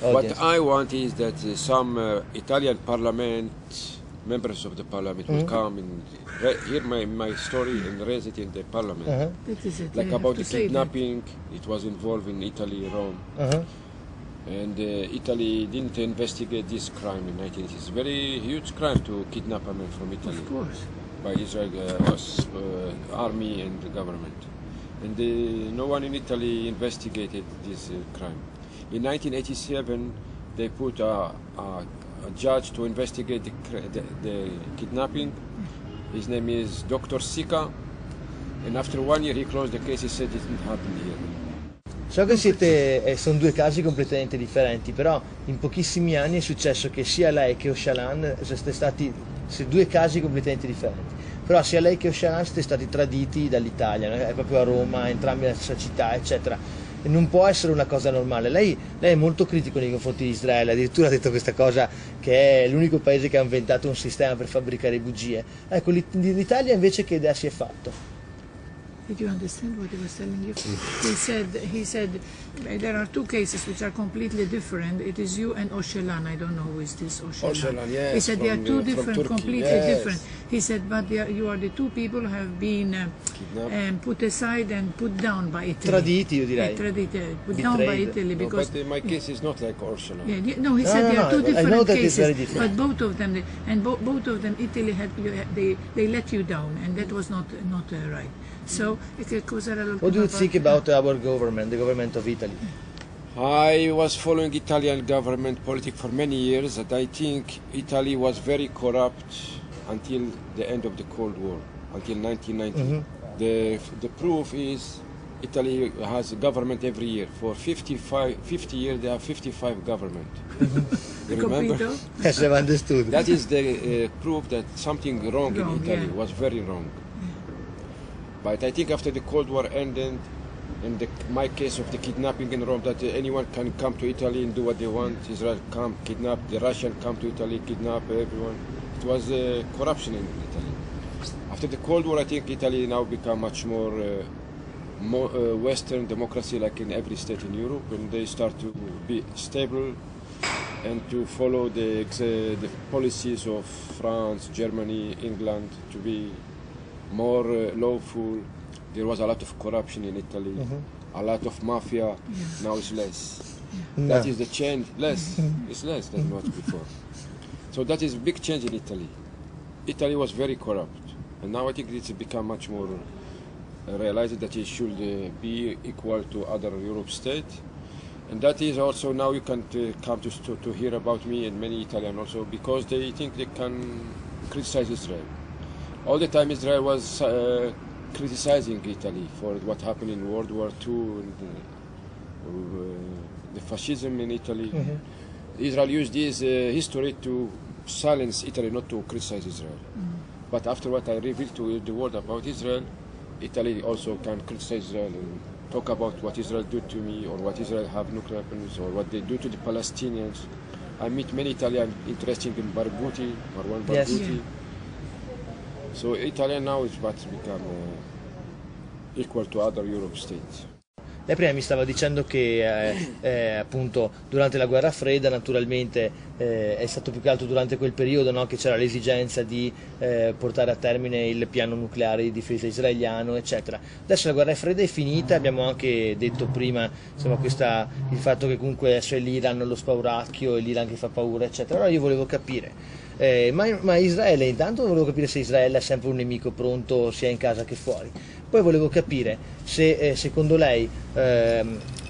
What I want is that some Italian parliament, members of the parliament will come and hear my story and raise it in the parliament. That is it. Like about the kidnapping, it was involved in Italy, Rome. And Italy didn't investigate this crime in 1980s. It's a very huge crime to kidnap a man from Italy. Of course. By Israel army and the government. And no one in Italy investigated this crime. In 1987, they put a judge to investigate the kidnapping. His name is Dr. Sika. And after 1 year, he closed the case. He said it didn't happen here. So che sono due casi completamente differenti, però in pochissimi anni è successo che sia lei che Öcalan siete stati due casi completamente differenti. Però sia lei che Öcalan siete stati traditi dall'Italia, è proprio a Roma, entrambi nella stessa città, eccetera. E non può essere una cosa normale. Lei è molto critico nei confronti di Israele, addirittura ha detto questa cosa che è l'unico paese che ha inventato un sistema per fabbricare bugie. Ecco, l'Italia invece che idea si è fatto? Did you understand what he was telling you? He said there are two cases which are completely different. It is you and Öcalan. I don't know who is this Öcalan. Yes, he said they are two different, completely different. He said, but you are the two people who have been put aside and put down by Italy. Traditi, io direi. Put down by Italy because. No, but my case is not like Öcalan. Yeah, no, he said there are two different cases, different. but both of them, Italy had they let you down, and that was not right. So, what do you think about our government, the government of Italy? I was following Italian government politics for many years, and I think Italy was very corrupt until the end of the Cold War, until 1990. The proof is Italy has a government every year. For 50 years, they have 55 government. You remember? Yes, I've understood. That is the proof that something wrong in Italy was very wrong. But I think after the Cold War ended, and my case of the kidnapping in Rome, that anyone can come to Italy and do what they want. Israel come, kidnap, the Russian come to Italy, kidnap everyone. It was corruption in Italy. After the Cold War, I think Italy now become much more Western democracy, like in every state in Europe, and they start to be stable and to follow the policies of France, Germany, England, to be more lawful. There was a lot of corruption in Italy, a lot of mafia. Now it's less. That is the change. Less. It's less than what before. So that is a big change in Italy. Italy was very corrupt, and now I think it's become much more realized that it should be equal to other Europe states. And that is also now you can come to hear about me and many Italians also, because they think they can criticize Israel. All the time Israel was criticizing Italy for what happened in World War II, and the fascism in Italy. Israel used this history to silence Italy, not to criticize Israel. But after what I revealed to the world about Israel, Italy also can criticize Israel and talk about what Israel did to me, or what Israel have nuclear weapons, or what they do to the Palestinians. I meet many Italians interested in Marwan Barghouti. So Italy now is about to become equal to other Europe states. Lei prima mi stava dicendo che appunto durante la guerra fredda naturalmente è stato più che altro durante quel periodo, no, che c'era l'esigenza di portare a termine il piano nucleare di difesa israeliano, eccetera. Adesso la guerra fredda è finita, abbiamo anche detto prima insomma, il fatto che comunque adesso è l'Iran lo spauracchio, è l'Iran che fa paura, eccetera. Allora io volevo capire, ma Israele, intanto volevo capire se Israele è sempre un nemico pronto sia in casa che fuori. Poi volevo capire se secondo lei,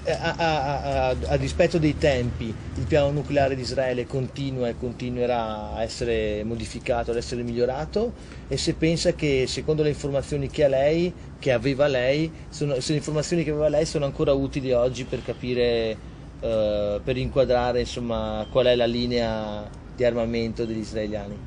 a dispetto dei tempi, il piano nucleare di Israele continua e continuerà a essere modificato, ad essere migliorato, e se pensa che secondo le informazioni che aveva lei, se le informazioni che aveva lei sono ancora utili oggi per capire, per inquadrare insomma, qual è la linea di armamento degli israeliani.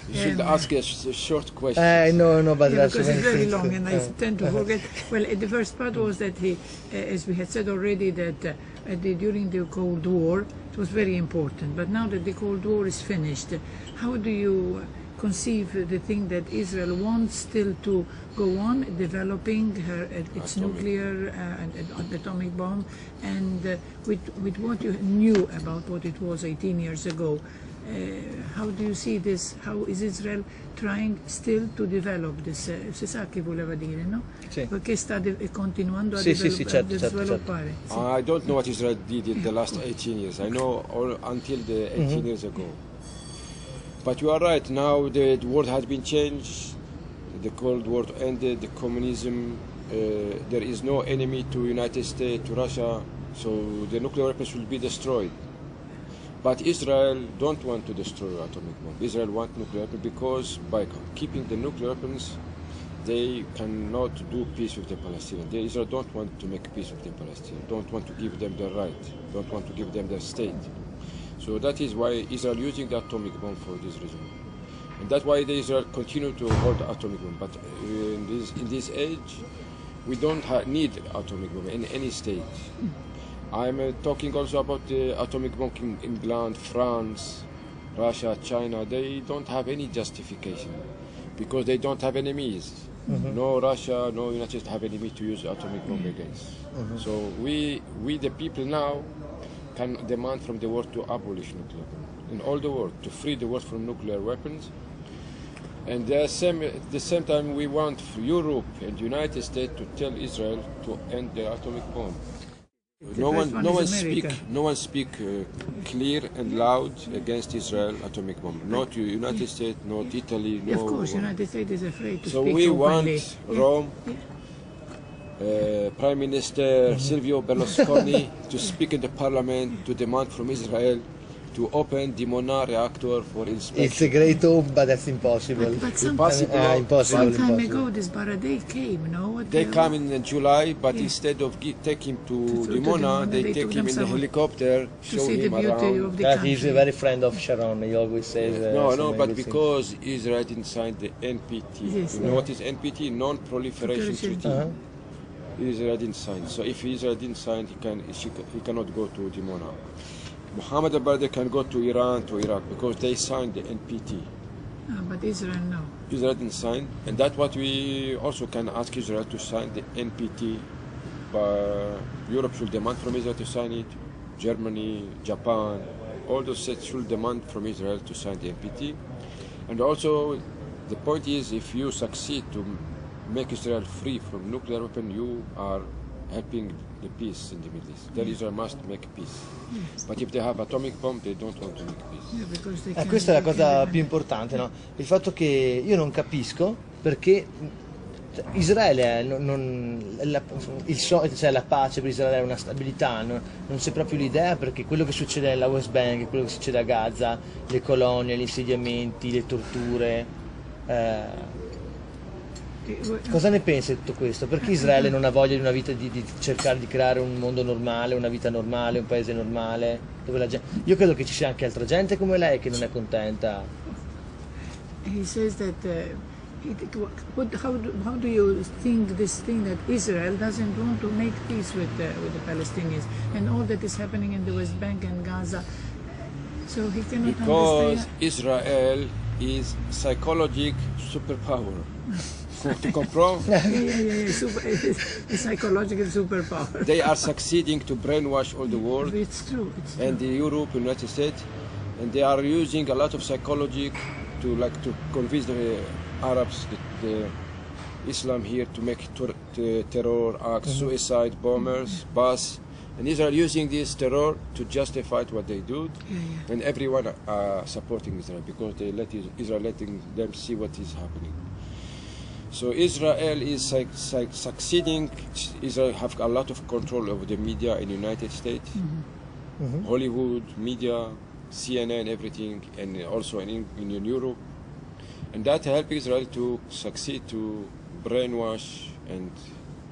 You should ask a short question. No, but because it's very long and I tend to forget. Well, the first part was that he, as we had said already, that during the Cold War it was very important. But now that the Cold War is finished, how do you conceive the thing that Israel wants still to go on developing its nuclear and atomic bomb, and with what you knew about what it was 18 years ago, how do you see this? How is Israel trying still to develop this? Si sa che voleva dire, no? Sì. Perché sta continuando a certo. sviluppare. Sì. I don't know what Israel did in the last 18 years. I know until the 18 years ago. But you are right, now the world has been changed, the Cold War ended, the communism, there is no enemy to United States, to Russia, so the nuclear weapons will be destroyed. But Israel don't want to destroy atomic bomb. Israel want nuclear weapons because by keeping the nuclear weapons, they cannot do peace with the Palestinians. Israel don't want to make peace with the Palestinians, don't want to give them their right, don't want to give them their state. So that is why Israel using the atomic bomb for this reason. And that's why Israel continue to hold the atomic bomb. But in this age, we don't need atomic bomb in any state. I'm talking also about the atomic bomb in England, France, Russia, China. They don't have any justification because they don't have enemies. No Russia, no United States have enemies to use atomic bomb against. So we the people now can demand from the world to abolish nuclear weapons in all the world, to free the world from nuclear weapons. And at the same time, we want Europe and the United States to tell Israel to end the atomic bomb. No one speak clear and loud against Israel atomic bomb. Not United States, not Italy. No. Of course, United States is afraid to so speak we openly. Want Rome. Prime Minister Silvio Berlusconi to speak in the parliament to demand from Israel to open the Dimona reactor for inspection. It's a great hope, but that's impossible. But some time ago, this Baradei came, no? They come in July, but instead of taking to Dimona, they take him in the helicopter, show him around. He's a very friend of Sharon. He always says. But because Israel didn't sign the NPT. Yes, you know what is NPT? Non-Proliferation Treaty. Israel didn't sign. So if Israel didn't sign, he cannot go to Dimona. Mohammed al-Baradei can go to Iran, to Iraq, because they signed the NPT. But Israel, no. Israel didn't sign, and that's what we also can ask Israel to sign the NPT. Europe should demand from Israel to sign it. Germany, Japan, all those states should demand from Israel to sign the NPT. And also, the point is, if you succeed to make Israel free from nuclear weapon, you are helping the peace in the Middle East. Then Israel must make peace. Yes. But if they have atomic bomb, they don't want to make peace. Questa è la cosa più importante, no? Il fatto che io non capisco perché Israele la pace per Israele è una stabilità, non c'è proprio l'idea, perché quello che succede nella West Bank, quello che succede a Gaza, le colonie, gli insediamenti, le torture. Cosa ne pensi di tutto questo? Perché Israele non ha voglia di una vita di cercare di creare un mondo normale, una vita normale, un paese normale? Dove la gente... Io credo che ci sia anche altra gente come lei che non è contenta. He says that how do you think this thing that Israel doesn't want to make peace with the Palestinians and all that is happening in the West Bank and Gaza? So he cannot because understand. Israel is psychological superpower. To comprehend? A psychological superpower. They are succeeding to brainwash all the world. It's true. And the Europe, United States, and they are using a lot of psychology to convince the Arabs, the Islam here, to make terror acts, suicide bombers, bombs. And Israel using this terror to justify what they do, and everyone supporting Israel because they let Israel letting them see what is happening. So Israel is succeeding. Israel have a lot of control over the media in the United States, Hollywood, media, CNN, everything, and also in Europe. And that helps Israel to succeed to brainwash and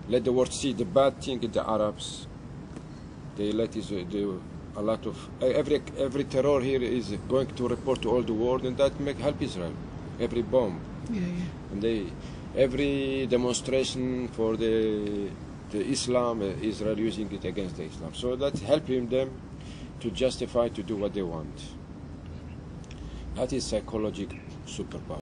let the world see the bad thing in the Arabs. They let a lot of every terror here is going to report to all the world, and that help Israel. Every bomb, and every demonstration for the Islam, Israel using it against the Islam. So that's helping them to justify to do what they want. That is psychological superpower.